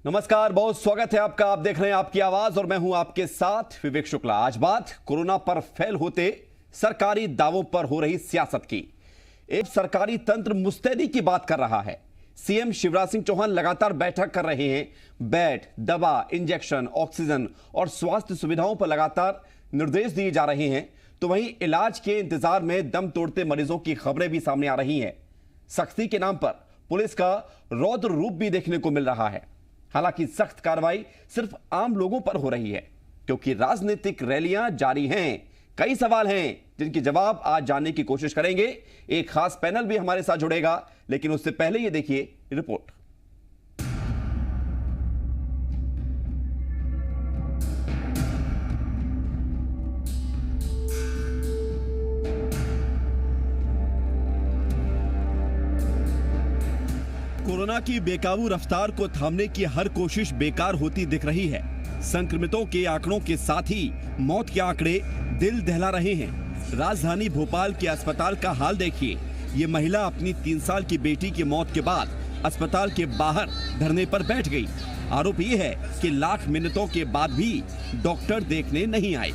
नमस्कार, बहुत स्वागत है आपका। आप देख रहे हैं आपकी आवाज और मैं हूं आपके साथ विवेक शुक्ला। आज बात कोरोना पर फेल होते सरकारी दावों पर हो रही सियासत की। एक सरकारी तंत्र मुस्तैदी की बात कर रहा है। सीएम शिवराज सिंह चौहान लगातार बैठक कर रहे हैं। बेड, दवा, इंजेक्शन, ऑक्सीजन और स्वास्थ्य सुविधाओं पर लगातार निर्देश दिए जा रहे हैं। तो वहीं इलाज के इंतजार में दम तोड़ते मरीजों की खबरें भी सामने आ रही हैं। सख्ती के नाम पर पुलिस का रौद्र रूप भी देखने को मिल रहा है। हालांकि सख्त कार्रवाई सिर्फ आम लोगों पर हो रही है, क्योंकि राजनीतिक रैलियां जारी हैं। कई सवाल हैं जिनके जवाब आज जानने की कोशिश करेंगे। एक खास पैनल भी हमारे साथ जुड़ेगा, लेकिन उससे पहले ये देखिए रिपोर्ट। कोरोना की बेकाबू रफ्तार को थामने की हर कोशिश बेकार होती दिख रही है। संक्रमितों के आंकड़ों के साथ ही मौत के आंकड़े दिल दहला रहे हैं। राजधानी भोपाल के अस्पताल का हाल देखिए। ये महिला अपनी 3 साल की बेटी की मौत के बाद अस्पताल के बाहर धरने पर बैठ गई। आरोप ये है कि लाख मिन्नतों के बाद भी डॉक्टर देखने नहीं आए।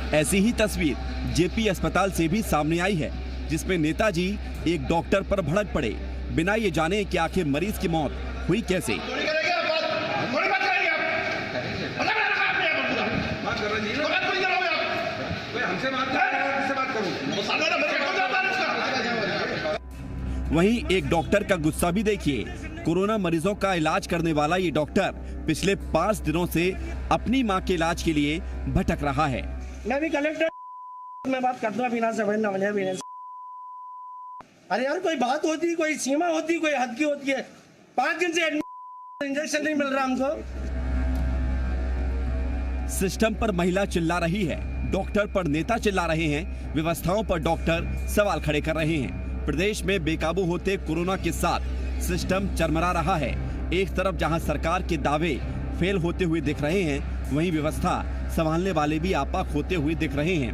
ऐसी ही तस्वीर जेपी अस्पताल से भी सामने आई है, जिसमें नेताजी एक डॉक्टर पर भड़क पड़े, बिना ये जाने कि आखिर मरीज की मौत हुई कैसे। वहीं एक डॉक्टर का गुस्सा भी देखिए। कोरोना मरीजों का इलाज करने वाला ये डॉक्टर पिछले 5 दिनों से अपनी मां के इलाज के लिए भटक रहा है। मैं भी कलेक्टर में बात करता हूँ बिना समझना मुझे। अरे यार, कोई बात होती, कोई सीमा होती, कोई हद की होती है। 5 दिन से इंजेक्शन नहीं मिल रहा हमको। सिस्टम पर महिला चिल्ला रही है, डॉक्टर पर नेता चिल्ला रहे हैं, व्यवस्थाओं पर डॉक्टर सवाल खड़े कर रहे हैं। प्रदेश में बेकाबू होते कोरोना के साथ सिस्टम चरमरा रहा है। एक तरफ जहां सरकार के दावे फेल होते हुए दिख रहे हैं, वहीं व्यवस्था संभालने वाले भी आपा खोते हुए दिख रहे हैं।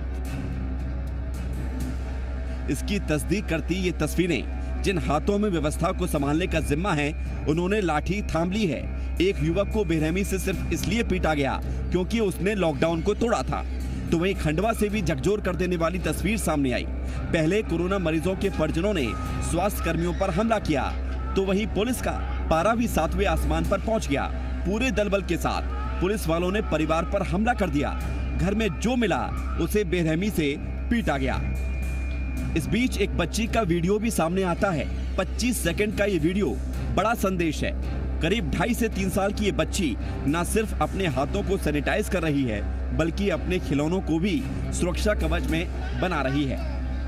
इसकी तस्दीक करती ये तस्वीरें, जिन हाथों में व्यवस्था को संभालने का जिम्मा है, उन्होंने लाठी थाम ली है। एक युवक को बेरहमी से सिर्फ इसलिए पीटा गया क्योंकि उसने लॉकडाउन को तोड़ा था। तो वहीं खंडवा से भी झकझोर कर देने वाली तस्वीर सामने आई। पहले कोरोना मरीजों के परिजनों ने स्वास्थ्य कर्मियों पर हमला किया, तो वहीं पुलिस का पारा भी 7वें आसमान पर पहुंच गया। पूरे दलबल के साथ पुलिस वालों ने परिवार पर हमला कर दिया। घर में जो मिला उसे बेरहमी से पीटा गया। इस बीच एक बच्ची का वीडियो भी सामने आता है। 25 सेकंड का ये वीडियो बड़ा संदेश है। करीब 2.5 से 3 साल की ये बच्ची न सिर्फ अपने हाथों को सैनिटाइज कर रही है, बल्कि अपने खिलौनों को भी सुरक्षा कवच में बना रही है।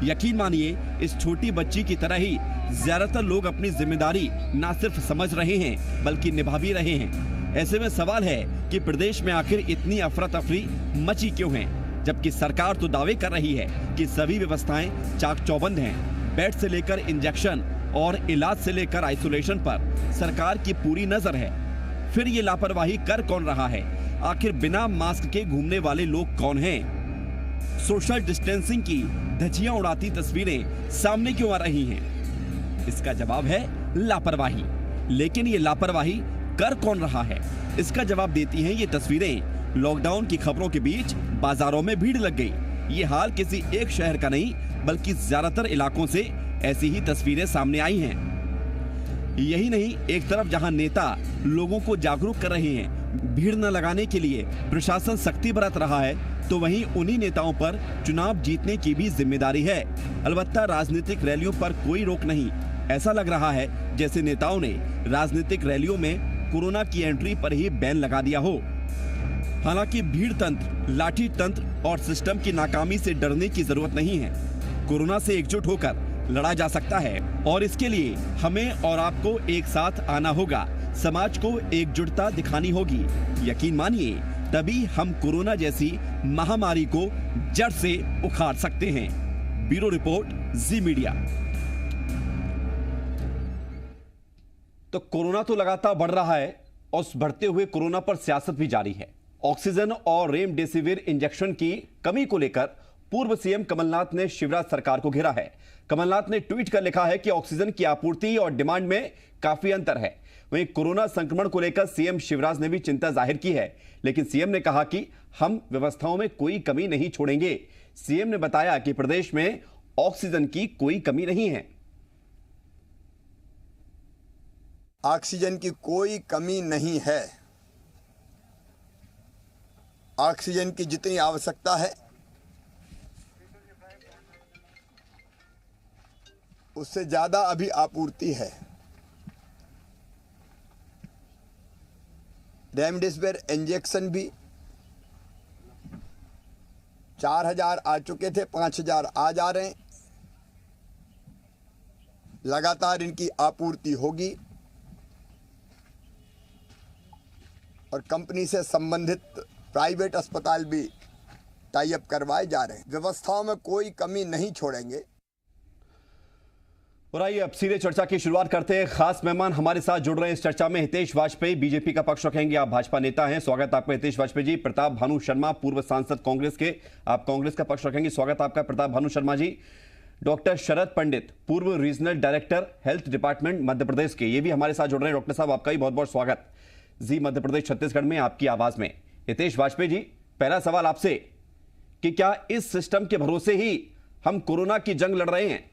यकीन मानिए, इस छोटी बच्ची की तरह ही ज्यादातर लोग अपनी जिम्मेदारी न सिर्फ समझ रहे हैं, बल्कि निभा भी रहे हैं। ऐसे में सवाल है कि प्रदेश में आखिर इतनी अफरा तफरी मची क्यों है, जबकि सरकार तो दावे कर रही है कि सभी व्यवस्थाएं चाक चौबंद हैं। बेड से लेकर इंजेक्शन और इलाज से लेकर आइसोलेशन पर सरकार की पूरी नजर है। फिर ये लापरवाही कर कौन रहा है? आखिर बिना मास्क के घूमने वाले लोग कौन हैं? सोशल डिस्टेंसिंग की धज्जियां उड़ाती तस्वीरें सामने क्यों आ रही हैं? इसका जवाब है लापरवाही। लेकिन ये लापरवाही कर कौन रहा है? इसका जवाब देती हैं ये तस्वीरें। लॉकडाउन की खबरों के बीच बाजारों में भीड़ लग गई। ये हाल किसी एक शहर का नहीं, बल्कि ज्यादातर इलाकों से ऐसी ही तस्वीरें सामने आई हैं। यही नहीं, एक तरफ जहां नेता लोगों को जागरूक कर रहे हैं, भीड़ न लगाने के लिए प्रशासन सख्ती बरत रहा है, तो वहीं उन्हीं नेताओं पर चुनाव जीतने की भी जिम्मेदारी है। अलबत्ता राजनीतिक रैलियों पर कोई रोक नहीं। ऐसा लग रहा है जैसे नेताओं ने राजनीतिक रैलियों में कोरोना की एंट्री पर ही बैन लगा दिया हो। हालांकि भीड़ तंत्र, लाठी तंत्र और सिस्टम की नाकामी से डरने की जरूरत नहीं है। कोरोना से एकजुट होकर लड़ा जा सकता है और इसके लिए हमें और आपको एक साथ आना होगा। समाज को एकजुटता दिखानी होगी। यकीन मानिए, तभी हम कोरोना जैसी महामारी को जड़ से उखाड़ सकते हैं। ब्यूरो रिपोर्ट, जी मीडिया। तो कोरोना तो लगातार बढ़ रहा है और उस बढ़ते हुए कोरोना पर सियासत भी जारी है। ऑक्सीजन और रेमडेसिविर इंजेक्शन की कमी को लेकर पूर्व सीएम कमलनाथ ने शिवराज सरकार को घेरा है। कमलनाथ ने ट्वीट कर लिखा है कि ऑक्सीजन की आपूर्ति और डिमांड में काफी अंतर है। वहीं कोरोना संक्रमण को लेकर सीएम शिवराज ने भी चिंता जाहिर की है, लेकिन सीएम ने कहा कि हम व्यवस्थाओं में कोई कमी नहीं छोड़ेंगे। सीएम ने बताया कि प्रदेश में ऑक्सीजन की कोई कमी नहीं है। ऑक्सीजन की कोई कमी नहीं है। ऑक्सीजन की जितनी आवश्यकता है उससे ज्यादा अभी आपूर्ति है। रेमडेसिविर इंजेक्शन भी 4000 आ चुके थे, 5000 आ जा रहे हैं। लगातार इनकी आपूर्ति होगी और कंपनी से संबंधित प्राइवेट अस्पताल भी टाई अप करवाए जा रहे हैं। व्यवस्थाओं में कोई कमी नहीं छोड़ेंगे। और आइए अब सीधे चर्चा की शुरुआत करते हैं। खास मेहमान हमारे साथ जुड़ रहे हैं इस चर्चा में। हितेश वाजपेयी बीजेपी का पक्ष रखेंगे, आप भाजपा नेता हैं, स्वागत आपका हितेश वाजपेयी जी। प्रताप भानु शर्मा पूर्व सांसद कांग्रेस के, आप कांग्रेस का पक्ष रखेंगे, स्वागत आपका प्रताप भानु शर्मा जी। डॉक्टर शरद पंडित पूर्व regional director health department Madhya Pradesh के, ये भी हमारे साथ जुड़ रहे हैं। डॉक्टर साहब आपका भी बहुत बहुत स्वागत जी मध्य प्रदेश छत्तीसगढ़ में आपकी आवाज में। हितेश वाजपेयी जी, पहला सवाल आपसे कि क्या इस सिस्टम के भरोसे ही हम कोरोना की जंग लड़ रहे हैं,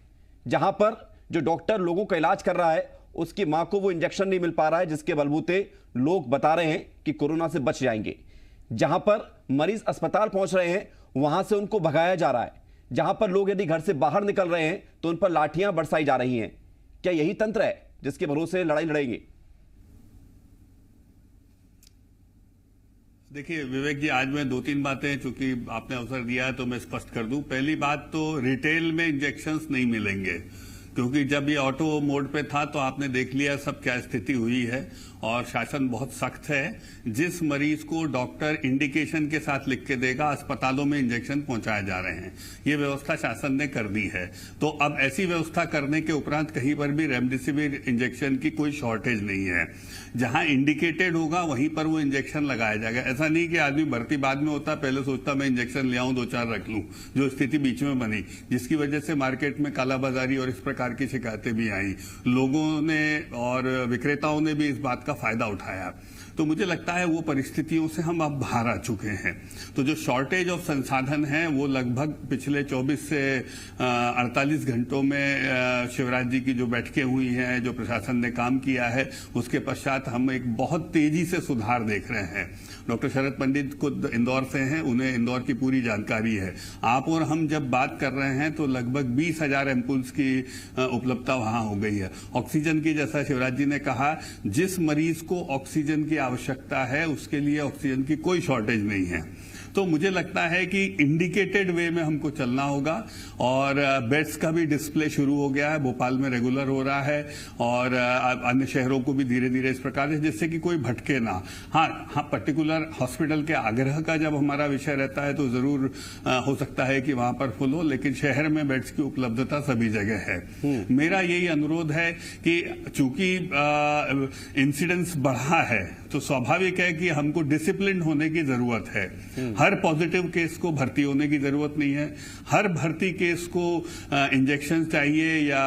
जहां पर जो डॉक्टर लोगों का इलाज कर रहा है उसकी मां को वो इंजेक्शन नहीं मिल पा रहा है जिसके बलबूते लोग बता रहे हैं कि कोरोना से बच जाएंगे, जहां पर मरीज अस्पताल पहुंच रहे हैं वहां से उनको भगाया जा रहा है, जहां पर लोग यदि घर से बाहर निकल रहे हैं तो उन पर लाठियां बरसाई जा रही हैं। क्या यही तंत्र है जिसके भरोसे लड़ाई लड़ेंगे? देखिए विवेक जी, आज मैं 2-3 बातें, चूंकि आपने अवसर दिया है तो मैं स्पष्ट कर दूं। पहली बात तो रिटेल में इंजेक्शंस नहीं मिलेंगे, क्योंकि जब ये ऑटो मोड पे था तो आपने देख लिया सब क्या स्थिति हुई है और शासन बहुत सख्त है। जिस मरीज को डॉक्टर इंडिकेशन के साथ लिख के देगा अस्पतालों में इंजेक्शन पहुंचाए जा रहे हैं, ये व्यवस्था शासन ने कर दी है। तो अब ऐसी व्यवस्था करने के उपरांत कहीं पर भी रेमडेसिविर इंजेक्शन की कोई शॉर्टेज नहीं है। जहां इंडिकेटेड होगा वहीं पर वो इंजेक्शन लगाया जाएगा। ऐसा नहीं कि आदमी भर्ती बाद में होता, पहले सोचता मैं इंजेक्शन ले आऊं 2-4 रख लूं, जो स्थिति बीच में बनी, जिसकी वजह से मार्केट में कालाबाजारी और इस प्रकार की शिकायतें भी आई। लोगों ने और विक्रेताओं ने भी इस बात का फायदा उठाया। तो मुझे लगता है वो परिस्थितियों से हम अब बाहर आ चुके हैं। तो जो शॉर्टेज ऑफ संसाधन है वो लगभग पिछले 24 से 48 घंटों में शिवराज जी की जो बैठकें हुई हैं, जो प्रशासन ने काम किया है, उसके पश्चात हम एक बहुत तेजी से सुधार देख रहे हैं। डॉक्टर शरद पंडित खुद इंदौर से हैं, उन्हें इंदौर की पूरी जानकारी है। आप और हम जब बात कर रहे हैं तो लगभग 20,000 एम्पुल्स की उपलब्धता वहां हो गई है। ऑक्सीजन की, जैसा शिवराज जी ने कहा, जिस मरीज को ऑक्सीजन की आवश्यकता है उसके लिए ऑक्सीजन की कोई शॉर्टेज नहीं है। तो मुझे लगता है कि इंडिकेटेड वे में हमको चलना होगा और बेड्स का भी डिस्प्ले शुरू हो गया है, भोपाल में रेगुलर हो रहा है और अन्य शहरों को भी धीरे धीरे इस प्रकार से, जिससे कि कोई भटके ना। हाँ, पर्टिकुलर हॉस्पिटल के आग्रह का जब हमारा विषय रहता है तो जरूर हो सकता है कि वहां पर फुल हो, लेकिन शहर में बेड्स की उपलब्धता सभी जगह है। मेरा यही अनुरोध है कि चूंकि इंसिडेंस बढ़ा है तो स्वाभाविक है कि हमको डिसिप्लिन होने की जरूरत है। हर पॉजिटिव केस को भर्ती होने की जरूरत नहीं है, हर भर्ती केस को इंजेक्शन चाहिए या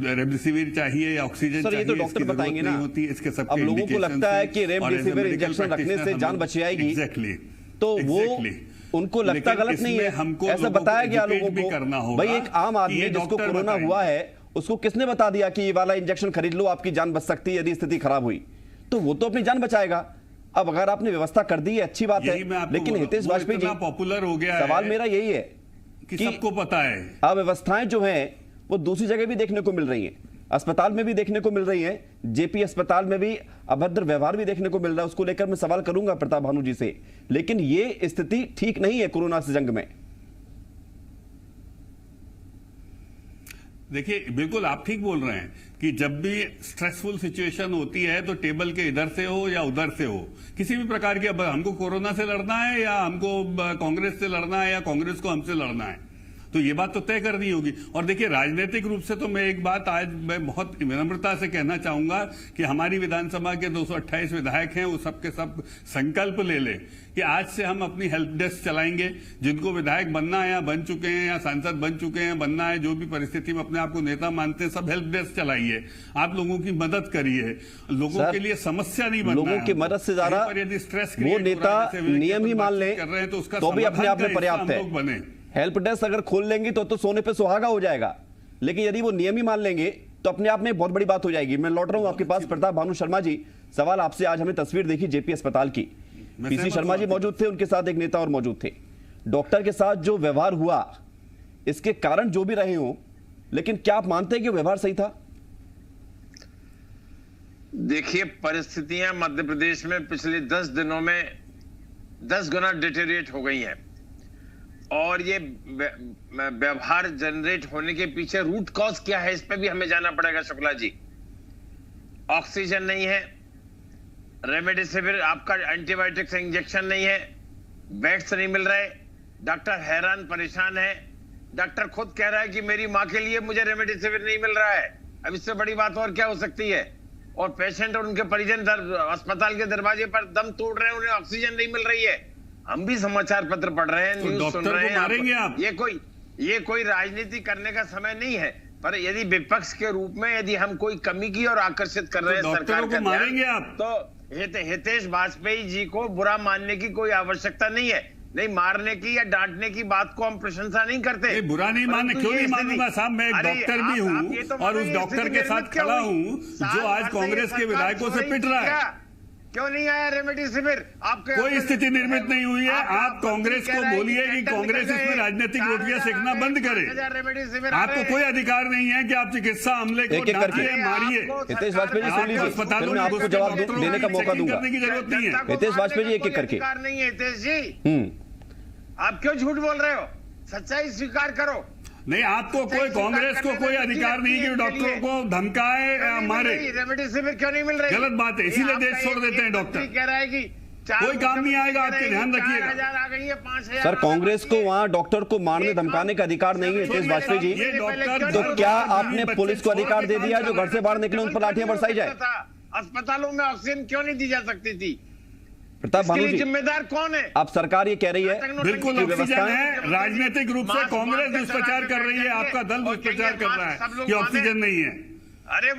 रेमडेसिविर चाहिए या ऑक्सीजन चाहिए, ये तो डॉक्टर बताएंगे ना होती है। इसके सबके अब लोगों को लगता है कि रेमडेसिविर इंजेक्शन रखने से जान बच जाएगी, तो वो उनको लगता गलत नहीं है। हमको ऐसा बताया गया लोगों को। भाई एक आम आदमी जिसको कोरोना हुआ है उसको किसने बता दिया कि ये वाला इंजेक्शन खरीद लो, आपकी जान बच सकती है यदि स्थिति खराब हुई? तो वो तो अपनी जान बचाएगा। अब अगर आपने व्यवस्था कर दी है अच्छी बात है, लेकिन हितेश वाजपेयी जी, पॉपुलर हो गया सवाल मेरा यही है कि सबको पता है अव्यवस्थाएं जो हैं वो दूसरी जगह भी देखने को मिल रही हैं, अस्पताल में भी देखने को मिल रही हैं, जेपी अस्पताल में भी अभद्र व्यवहार भी देखने को मिल रहा है। उसको लेकर मैं सवाल करूंगा प्रताप भानु जी से, लेकिन ये स्थिति ठीक नहीं है कोरोना से जंग में। देखिए, बिल्कुल आप ठीक बोल रहे हैं कि जब भी स्ट्रेसफुल सिचुएशन होती है तो टेबल के इधर से हो या उधर से हो, किसी भी प्रकार की, अब हमको कोरोना से लड़ना है या हमको कांग्रेस से लड़ना है या कांग्रेस को हमसे लड़ना है, तो ये बात तो तय करनी होगी। और देखिए, राजनीतिक रूप से तो मैं मैं बहुत विनम्रता से कहना चाहूंगा कि हमारी विधानसभा के 228 विधायक हैं, वो सबके सब संकल्प ले लें कि आज से हम अपनी हेल्प डेस्क चलाएंगे। जिनको विधायक बनना है या बन चुके हैं या सांसद बन चुके हैं, बनना है, जो भी परिस्थिति में अपने आप को नेता मानते हैं, सब हेल्प डेस्क चलाइए। आप लोगों की मदद करिए, लोगों के लिए समस्या नहीं बनना है। लोगों की मदद से ज्यादा यदि स्ट्रेस वो नेता नियम ही मान ले तो भी अपने आप में पर्याप्त है। हेल्प डेस्क अगर खोल लेंगे तो सोने पे सुहागा हो जाएगा, लेकिन यदि वो नियम ही मान लेंगे तो अपने आप में बहुत बड़ी बात हो जाएगी। मैं लौट रहा हूं आपके पास। प्रताप भानु शर्मा जी, सवाल आपसे। आज हमें तस्वीर देखी जेपी अस्पताल की, पीसी शर्मा जी मौजूद थे, उनके साथ एक नेता और मौजूद थे। डॉक्टर के साथ जो व्यवहार हुआ, इसके कारण जो भी रहे हो, लेकिन क्या आप मानते हैं कि व्यवहार सही था? देखिए, परिस्थितियां मध्य प्रदेश में पिछले 10 दिनों में 10 गुना डिटेरिएट हो गई हैं, और ये व्यवहार जनरेट होने के पीछे रूट कॉज क्या है, इस पे भी हमें जाना पड़ेगा। शुक्ला जी, ऑक्सीजन नहीं है, रेमडेसिविर आपका एंटीबायोटिक से इंजेक्शन नहीं है, बेड्स नहीं मिल रहे, डॉक्टर हैरान परेशान है। डॉक्टर खुद कह रहा है कि मेरी मां के लिए मुझे रेमडेसिविर नहीं मिल रहा है। अब इससे बड़ी बात और क्या हो सकती है? और पेशेंट और उनके परिजन अस्पताल के दरवाजे पर दम तोड़ रहे हैं, उन्हें ऑक्सीजन नहीं मिल रही है। हम भी समाचार पत्र पढ़ रहे हैं, न्यूज सुन रहे हैं। आप ये कोई राजनीति करने का समय नहीं है, पर यदि विपक्ष के रूप में यदि हम कोई कमी की और आकर्षित कर रहे हैं सरकार को मारेंगे आप, तो हितेश वाजपेयी जी को बुरा मानने की कोई आवश्यकता नहीं है। नहीं, मारने की या डांटने की बात को हम प्रशंसा नहीं करते। बुरा नहीं मानने, क्यों नहीं मानूंगा साहब? मैं एक डॉक्टर भी हूँ और उस डॉक्टर के साथ खड़ा हूँ जो आज कांग्रेस के विधायकों से पिट रहा है। क्यों नहीं आया रेमडेसिविर? आपके कोई स्थिति निर्मित नहीं हुई है। आप कांग्रेस को बोलिए कि कांग्रेस इसमें राजनीतिक रोटियां सेकना बंद करे। आपको कोई अधिकार नहीं है कि आप चिकित्सा अमले को डांटिए, मारिए। हितेश वाजपेयी जी सुन लीजिए, फिर मैं आपको जवाब देने का मौका दूंगा। करने की जरूरत नहीं है। हितेश वाजपेयी जी एक एक करके। नहीं है हितेश जी, आप क्यों झूठ बोल रहे हो? सच्चाई स्वीकार करो। नहीं, आपको कोई, कांग्रेस को कोई अधिकार नहीं कि डॉक्टरों को धमकाए या मारे। रेमडेसिविर क्यों नहीं मिल रही? गलत बात है, इसीलिए देश छोड़ देते हैं डॉक्टर। कह रहा है कि कोई काम नहीं आएगा, आपके ध्यान रखिएगा। सर, कांग्रेस को वहां डॉक्टर को मारने धमकाने का अधिकार नहीं है। हितेश वाजपेयी जी, तो क्या आपने पुलिस को अधिकार दे दिया जो घर से बाहर निकले उन पर लाठियां बरसाई जाए? अस्पतालों में ऑक्सीजन क्यों नहीं दी जा सकती थी? प्रताप भानु जी, जिम्मेदार कौन है? आप सरकार ये कह रही है बिल्कुल ऑक्सीजन है। राजनीतिक रूप से कांग्रेस दुष्प्रचार कर रही है, आपका दल दुष्प्रचार कर रहा है कि ऑक्सीजन नहीं है। अरे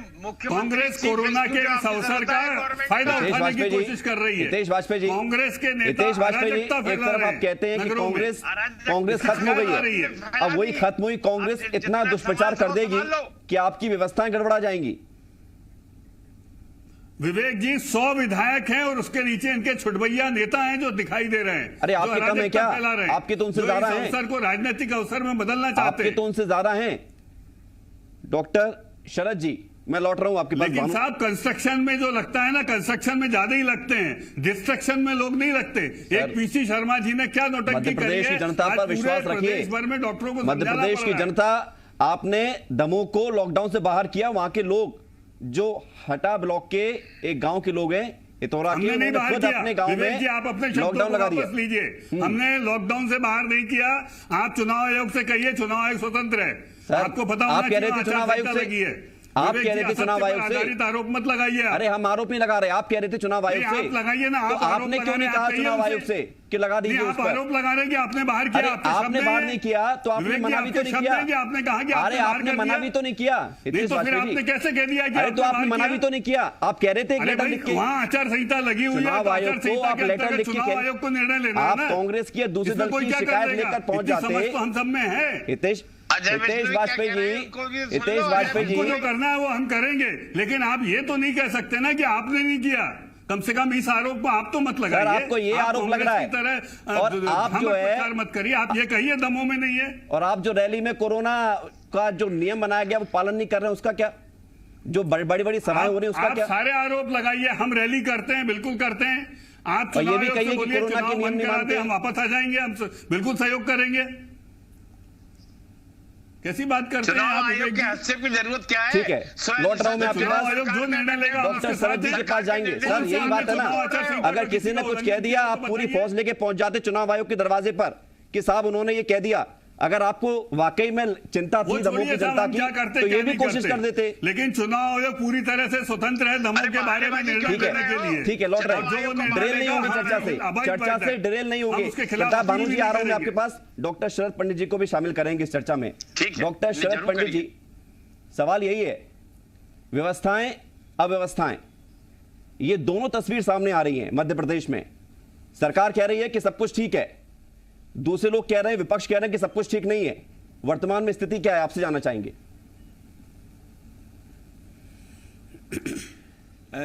कांग्रेस कोरोना के इस अवसर का फायदा उठाने की कोशिश कर रही है। हितेश वाजपेयी जी, कांग्रेस के नेता हितेश वाजपेयी जी, एक तरफ आप कहते हैं कि कांग्रेस खत्म हो गई है, अब वही खत्म हुई कांग्रेस इतना दुष्प्रचार कर देगी कि आपकी व्यवस्थाएं गड़बड़ा जाएंगी। विवेक जी, 100 विधायक हैं और उसके नीचे इनके छुटभैया नेता हैं जो दिखाई दे रहे हैं। अरे आपके कम है क्या? आपके तो उनसे ज्यादा हैं। अवसर को राजनीतिक अवसर में बदलना चाहते हैं। आपके तो उनसे ज्यादा हैं। डॉक्टर शरद जी, मैं लौट रहा हूं आपके पास। लेकिन साहब, कंस्ट्रक्शन में जो लगता है ना, कंस्ट्रक्शन में ज्यादा ही लगते हैं, डिस्ट्रक्शन में लोग नहीं लगते। एक पीसी शर्मा जी ने क्या नौटंकी करी है। मध्य प्रदेश की जनता पर विश्वास रखिए। इस बार में डॉक्टरों को मध्य प्रदेश की जनता, आपने दमों को लॉकडाउन से बाहर किया। वहां के लोग जो हटा ब्लॉक के एक गांव के लोग हैं, इतौरा के, हमने नहीं बाहर खुद किया। अपने गांव में आप अपने लॉकडाउन लगा दिया। लीजिए, हमने लॉकडाउन से बाहर नहीं किया। आप चुनाव आयोग से कहिए, चुनाव आयोग स्वतंत्र है। आपको पता होना आप कह रहे थे चुनाव आयोग से, आप कह रहे थे चुनाव आयोग से आरोप मत लगाइए। अरे हम आरोप नहीं लगा रहे, आप कह रहे थे चुनाव आयोग से। लगाइए ना। तो आपने क्यों नहीं कहा चुनाव आयोग से कि लगा दीजिए? आप आरोप लगा रहे हैं कि आपने बाहर किया। आपने बाहर नहीं किया तो आपने मना भी तो नहीं किया। आपने कहा कि अरे आपने मना भी तो नहीं किया। आपने कैसे कह दिया? अरे तो आपने मना भी तो नहीं किया। आप कह रहे थे लेटर लिख के, वहाँ आचार संहिता लगी हुई है। चुनाव आयोग को आप लेटर लिख के, आयोग को निर्णय लेना है। आप कांग्रेस की दूसरे दल की शिकायत लेकर पहुंच जाते हैं। हम सब में है। हितेश वाजपेयी जी, हितेश वाजपेयी जी, जो करना है वो हम करेंगे, लेकिन आप ये तो नहीं कह सकते ना कि आपने नहीं किया। कम से कम इस आरोप को आप तो मत लगाइए। आपको ये आरोप लग रहा है और आप जो है मत करिए। आप ये कहिए दमों में नहीं है। और आप जो रैली में कोरोना का जो नियम बनाया गया वो पालन नहीं कर रहे हैं, उसका क्या? जो बड़ी बड़ी सभाएं हो रही है उसका क्या? सारे आरोप लगाइए। हम रैली करते हैं, बिल्कुल करते हैं। आप ये भी कहिए कि कोरोना के नियम नहीं मानते, हम वापस आ जाएंगे, हम बिल्कुल सहयोग करेंगे। कैसी बात करते हैं आप? आयोग के हस्तक्षेप की जरूरत क्या है? ठीक है, लौट रहा हूं मैं आपके पास। आयोग जो निर्णय लेगा, डॉक्टर शरद जी के पास जाएंगे। सर यही बात है ना, अगर किसी ने कुछ कह दिया, आप पूरी फौज लेके पहुंच जाते चुनाव आयोग के दरवाजे पर कि साहब उन्होंने ये कह दिया, अगर आपको वाकई में चिंता थी दमोह की जनता की तो ये भी कोशिश कर देते। लेकिन चुनाव आयोग पूरी तरह से स्वतंत्र है दमोह के बारे में निर्णय करने के लिए। ठीक है, लौट रहे हैं, डिरेल नहीं होंगे चर्चा से डिरेल नहीं होंगे। प्रताप भानु जी आ रहा हूं मैं आपके पास, डॉक्टर शरद पंडित जी को भी शामिल करेंगे इस चर्चा में। डॉक्टर शरद पंडित जी, सवाल यही है, व्यवस्थाएं अव्यवस्थाएं ये दोनों तस्वीर सामने आ रही हैं मध्य प्रदेश में। सरकार कह रही है कि सब कुछ ठीक है, दूसरे लोग कह रहे हैं, विपक्ष कह रहे हैं कि सब कुछ ठीक नहीं है। वर्तमान में स्थिति क्या है, आपसे जानना चाहेंगे।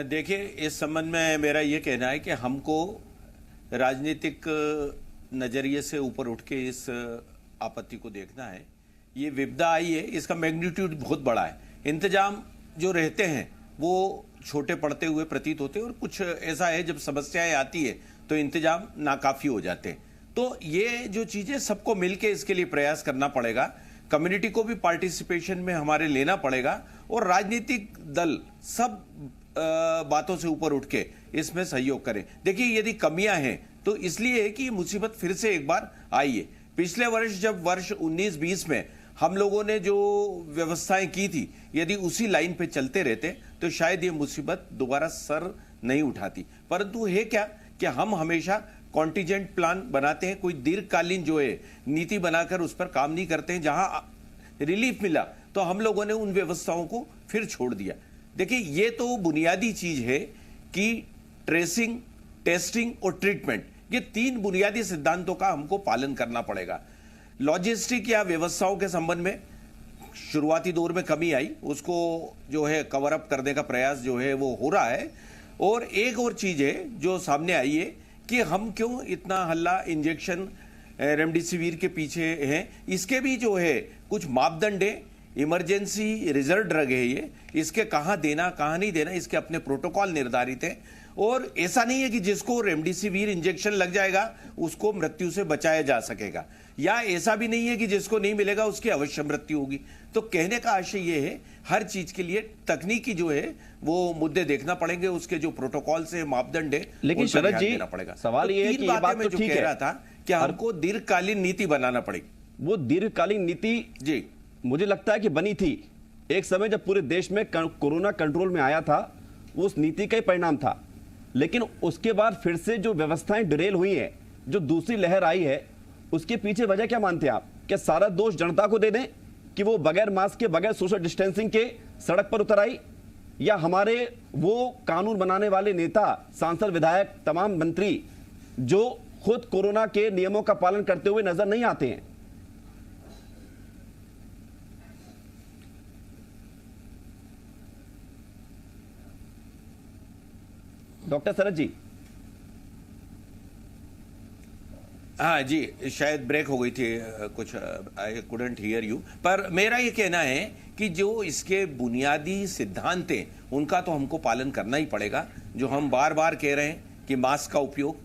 देखिए, इस संबंध में मेरा यह कहना है कि हमको राजनीतिक नजरिए से ऊपर उठ के इस आपत्ति को देखना है। ये विपदा आई है, इसका मैग्नीट्यूड बहुत बड़ा है। इंतजाम जो रहते हैं वो छोटे पड़ते हुए प्रतीत होते हैं और कुछ ऐसा है जब समस्याएं आती है तो इंतजाम नाकाफी हो जाते हैं। तो ये जो चीजें सबको मिलके इसके लिए प्रयास करना पड़ेगा, कम्युनिटी को भी पार्टिसिपेशन में हमारे लेना पड़ेगा और राजनीतिक दल सब बातों से ऊपर उठ के इसमें सहयोग करें। देखिए, यदि कमियां हैं तो इसलिए है कि मुसीबत फिर से एक बार आई है। पिछले वर्ष जब वर्ष 19-20 में हम लोगों ने जो व्यवस्थाएं की थी, यदि उसी लाइन पे चलते रहते तो शायद ये मुसीबत दोबारा सर नहीं उठाती। परंतु है क्या कि हम हमेशा कॉन्टिजेंट प्लान बनाते हैं, कोई दीर्घकालीन जो है नीति बनाकर उस पर काम नहीं करते हैं। जहां रिलीफ मिला तो हम लोगों ने उन व्यवस्थाओं को फिर छोड़ दिया। देखिए, ये तो बुनियादी चीज है कि ट्रेसिंग, टेस्टिंग और ट्रीटमेंट, ये 3 बुनियादी सिद्धांतों का हमको पालन करना पड़ेगा। लॉजिस्टिक या व्यवस्थाओं के संबंध में शुरुआती दौर में कमी आई, उसको जो है कवर अप करने का प्रयास जो है वो हो रहा है। और एक और चीज है जो सामने आई है कि हम क्यों इतना हल्ला इंजेक्शन रेमडेसिविर के पीछे हैं। इसके भी जो है कुछ मापदंड है, इमरजेंसी रिजर्व ड्रग है ये, इसके कहां देना कहां नहीं देना इसके अपने प्रोटोकॉल निर्धारित हैं। और ऐसा नहीं है कि जिसको रेमडेसिविर इंजेक्शन लग जाएगा उसको मृत्यु से बचाया जा सकेगा, या ऐसा भी नहीं है कि जिसको नहीं मिलेगा उसकी अवश्य मृत्यु होगी। तो कहने का आशय ये है, हर चीज के लिए तकनीकी जो है वो मुद्दे देखना पड़ेंगे, उसके जो प्रोटोकॉल से मापदंड है। लेकिन शरद जी, सवाल ये है कि ये बात तो ठीक है, रहा था कि हमको दीर्घकालीन नीति बनाना पड़ेगी। वो दीर्घकालीन नीति जी मुझे लगता है कि बनी थी एक समय जब पूरे देश में कोरोना कंट्रोल में आया था, उस नीति का ही परिणाम था। लेकिन उसके बाद फिर से जो व्यवस्थाएं डिरेल हुई हैं, जो दूसरी लहर आई है, उसके पीछे वजह क्या मानते हैं आप? क्या सारा दोष जनता को दे दें कि वो बगैर मास्क के, बगैर सोशल डिस्टेंसिंग के सड़क पर उतर आई, या हमारे वो कानून बनाने वाले नेता, सांसद, विधायक, तमाम मंत्री जो खुद कोरोना के नियमों का पालन करते हुए नजर नहीं आते हैं? डॉक्टर शरद जी। हाँ जी, शायद ब्रेक हो गई थी कुछ, आई कुडंट हियर यू। पर मेरा ये कहना है कि जो इसके बुनियादी सिद्धांत हैं उनका तो हमको पालन करना ही पड़ेगा। जो हम बार बार कह रहे हैं कि मास्क का उपयोग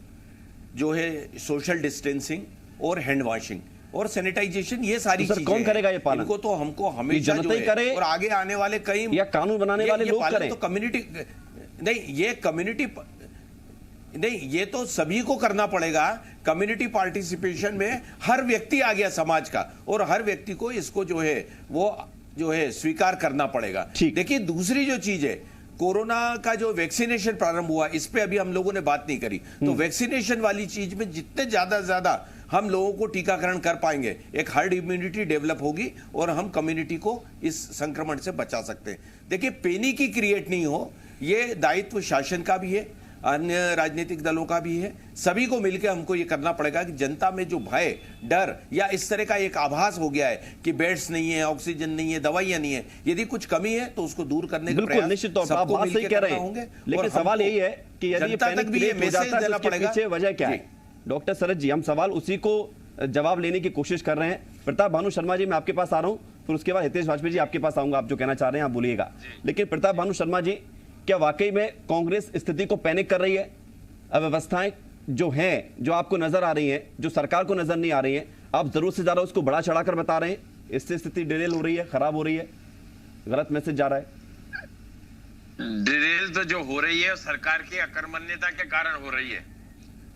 जो है, सोशल डिस्टेंसिंग और हैंड वॉशिंग और सैनिटाइजेशन, ये सारी चीजें कौन करेगा ये पालन? इनको तो हमको हमेशा जो है, करे और आगे आने वाले कई या कानून बनाने वाले लोग करें। तो कम्युनिटी नहीं, ये कम्युनिटी नहीं, ये तो सभी को करना पड़ेगा। कम्युनिटी पार्टिसिपेशन में हर व्यक्ति आ गया समाज का, और हर व्यक्ति को इसको जो है वो जो है स्वीकार करना पड़ेगा। देखिए, दूसरी जो चीज है, कोरोना का जो वैक्सीनेशन प्रारंभ हुआ, इस पे अभी हम लोगों ने बात नहीं करी। तो वैक्सीनेशन वाली चीज में जितने ज्यादा हम लोगों को टीकाकरण कर पाएंगे, एक हर्ड इम्यूनिटी डेवलप होगी और हम कम्युनिटी को इस संक्रमण से बचा सकते हैं। देखिए, पैनिक की क्रिएट नहीं हो, ये दायित्व शासन का भी है, अन्य राजनीतिक दलों का भी है। सभी को मिलकर हमको ये करना पड़ेगा कि जनता में जो भय, डर या इस तरह का एक आभास हो गया है कि बेड्स नहीं है, ऑक्सीजन नहीं है, दवाइयां नहीं है, यदि कुछ कमी है तो उसको दूर करने का प्रयास निश्चित तौर पर आप बात सही कह रहे हैं। लेकिन सवाल यही है कि यदि पैनिक क्रिएट हो जाता है तो उसके पीछे वजह क्या है? डॉक्टर शरद जी, हम सवाल उसी को जवाब लेने की कोशिश कर रहे हैं। प्रताप भानु शर्मा जी, मैं आपके पास आ रहा हूं, फिर उसके बाद हितेश वाजपेयी जी आपके पास आऊंगा। आप जो कहना चाह रहे हैं आप बोलिएगा। लेकिन प्रताप भानु शर्मा जी, क्या वाकई में कांग्रेस स्थिति को पैनिक कर रही है? अव्यवस्थाएं जो हैं, जो आपको नजर आ रही हैं, जो सरकार को नजर नहीं आ रही हैं, आप जरूर से ज्यादा उसको बड़ा चढ़ाकर बता रहे हैं, इससे स्थिति डिरेल हो रही है, खराब हो रही है, गलत मैसेज जा रहा है। डिरेल तो जो हो रही है सरकार की अकर्मण्यता के कारण हो रही है।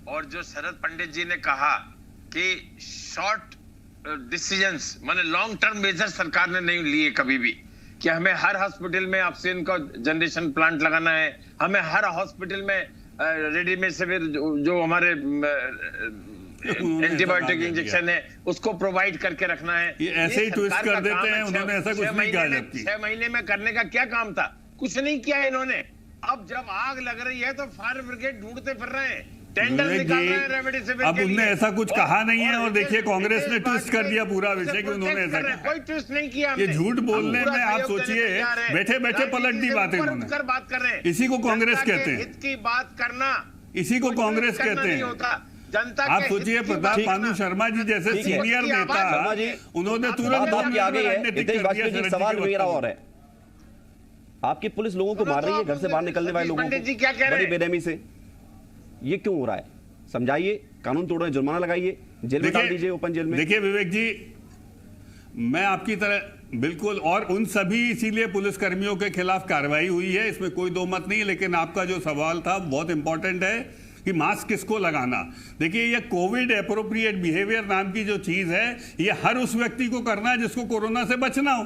और जो शरद पंडित जी ने कहा कि शॉर्ट डिसीजंस माने लॉन्ग टर्म मेजर सरकार ने नहीं लिए कभी भी कि हमें हर हॉस्पिटल में ऑक्सीजन का जनरेशन प्लांट लगाना है, हमें हर हॉस्पिटल में रेडीमेड जो हमारे एंटीबायोटिक इंजेक्शन है उसको प्रोवाइड करके रखना है। ये ऐसे ही ट्विस्ट कर देते हैं, उन्होंने ऐसा कुछ नहीं कहा। जबकि 6 महीने में करने का क्या काम था? कुछ नहीं किया इन्होंने। अब जब आग लग रही है तो फायर ब्रिगेड ढूंढते फिर रहे हैं, टेंडर निकाल रहे हैं रेमडेसिविर। अब उनने ऐसा कुछ कहा नहीं है, और देखिए कांग्रेस ने ट्विस्ट कर दिया पूरा विषय कि उन्होंने ऐसा कहा। कोई ट्विस्ट नहीं किया। ये झूठ बोलने में आप सोचिए, बैठे बैठे पलट दी बातें उन्होंने। बात कर रहे हैं, इसी को कांग्रेस कहते हैं, हित की बात करना, इसी को कांग्रेस कहते हैं। जनता आप सोचिए, प्रताप भानु शर्मा जी जैसे सीनियर नेता, उन्होंने तुरंत आगे है। हितेश वाजपेयी जी, सवाल मेरा और है, आपकी पुलिस लोगों को मार रही है, घर से बाहर निकलने वाले लोगों को बड़ी बेरहमी से, ये क्यों हो रहा है? समझाइए, कानून तोड़ रहे हैं, जुर्माना लगाइए, जेल में डाल दीजिए, ओपन जेल में। देखिए विवेक जी, मैं आपकी तरह बिल्कुल, और उन सभी इसीलिए पुलिसकर्मियों के खिलाफ कार्रवाई हुई है, इसमें कोई दो मत नहीं है। लेकिन आपका जो सवाल था बहुत इंपॉर्टेंट है कि मास्क किसको लगाना। देखिए, ये कोविड एप्रोप्रिएट बिहेवियर नाम की जो चीज है, ये हर उस व्यक्ति को करना है जिसको कोरोना से बचना हो।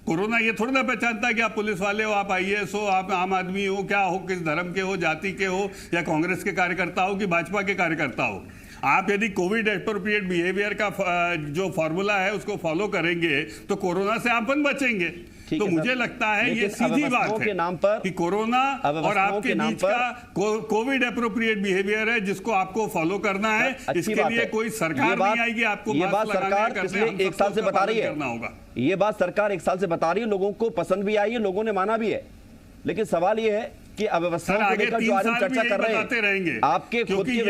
कोरोना ये थोड़ा ना पहचानता है कि आप पुलिस वाले हो, आप आईएएस हो, आप आम आदमी हो, क्या हो, किस धर्म के हो, जाति के हो, या कांग्रेस के कार्यकर्ता हो कि भाजपा के कार्यकर्ता हो। आप यदि कोविड एप्रोप्रिएट बिहेवियर का जो फॉर्मूला है उसको फॉलो करेंगे तो कोरोना से अपन बचेंगे। तो मुझे लगता है ये सीधी बात है नाम पर कि कोरोना और आपके बीच का कोविड एप्रोप्रिएट बिहेवियर है जिसको आपको फॉलो करना है। इसके लिए कोई सरकार नहीं आएगी, आपको ये बात सरकार पिछले 1 साल से बता रही है, ये बात सरकार 1 साल से बता रही है, लोगों को पसंद भी आई है, लोगों ने माना भी है। लेकिन सवाल ये है कि अव्यवस्था को लेकर जो आज हम चर्चा कर रहे हैं, आपके खुद के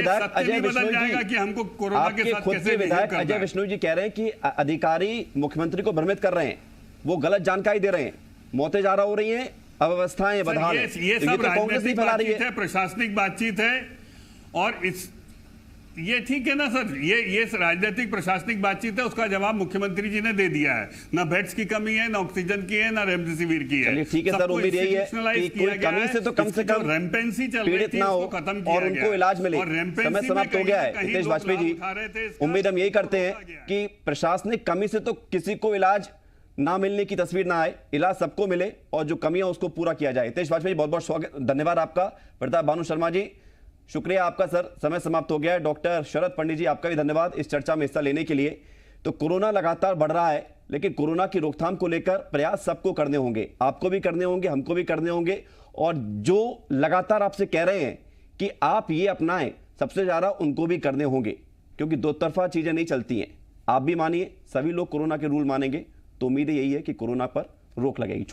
विधायक अजय विष्णु जी कह रहे हैं कि अधिकारी मुख्यमंत्री को भ्रमित कर रहे हैं, वो गलत जानकारी दे रहे हैं, मौतें ज्यादा हो रही हैं, अव्यवस्थाएं बदहाल है। ये सब राजनीतिक बातचीत है, प्रशासनिक बातचीत है, और ये ठीक है ना सर, ये राजनीतिक प्रशासनिक बातचीत है, उसका जवाब मुख्यमंत्री जी ने दे दिया है। ना बेड्स की कमी है, ना ऑक्सीजन की है, ना रेमडेसिविर की है। ठीक है सर, उम्मीद यही है कि कोई कमी से तो कम रेम्पेंसी चल रही थी, उसको खत्म किया और उनको इलाज मिले। समय समाप्त हो गया है हितेश वाजपेयी जी, उम्मीद हम यही करते हैं कि प्रशासनिक कमी से तो किसी को इलाज ना मिलने की तस्वीर ना आए, इलाज सबको मिले और जो कमियां उसको पूरा किया जाए। हितेश वाजपेयी, बहुत बहुत स्वागत, धन्यवाद आपका। प्रताप भानु शर्मा जी, शुक्रिया आपका सर, समय समाप्त हो गया है। डॉक्टर शरद पंडित जी, आपका भी धन्यवाद इस चर्चा में हिस्सा लेने के लिए। तो कोरोना लगातार बढ़ रहा है, लेकिन कोरोना की रोकथाम को लेकर प्रयास सबको करने होंगे, आपको भी करने होंगे, हमको भी करने होंगे। और जो लगातार आपसे कह रहे हैं कि आप ये अपनाएं, सबसे ज्यादा उनको भी करने होंगे, क्योंकि दो तरफा चीजें नहीं चलती हैं। आप भी मानिए, सभी लोग कोरोना के रूल मानेंगे तो उम्मीद यही है कि कोरोना पर रोक लगेगी।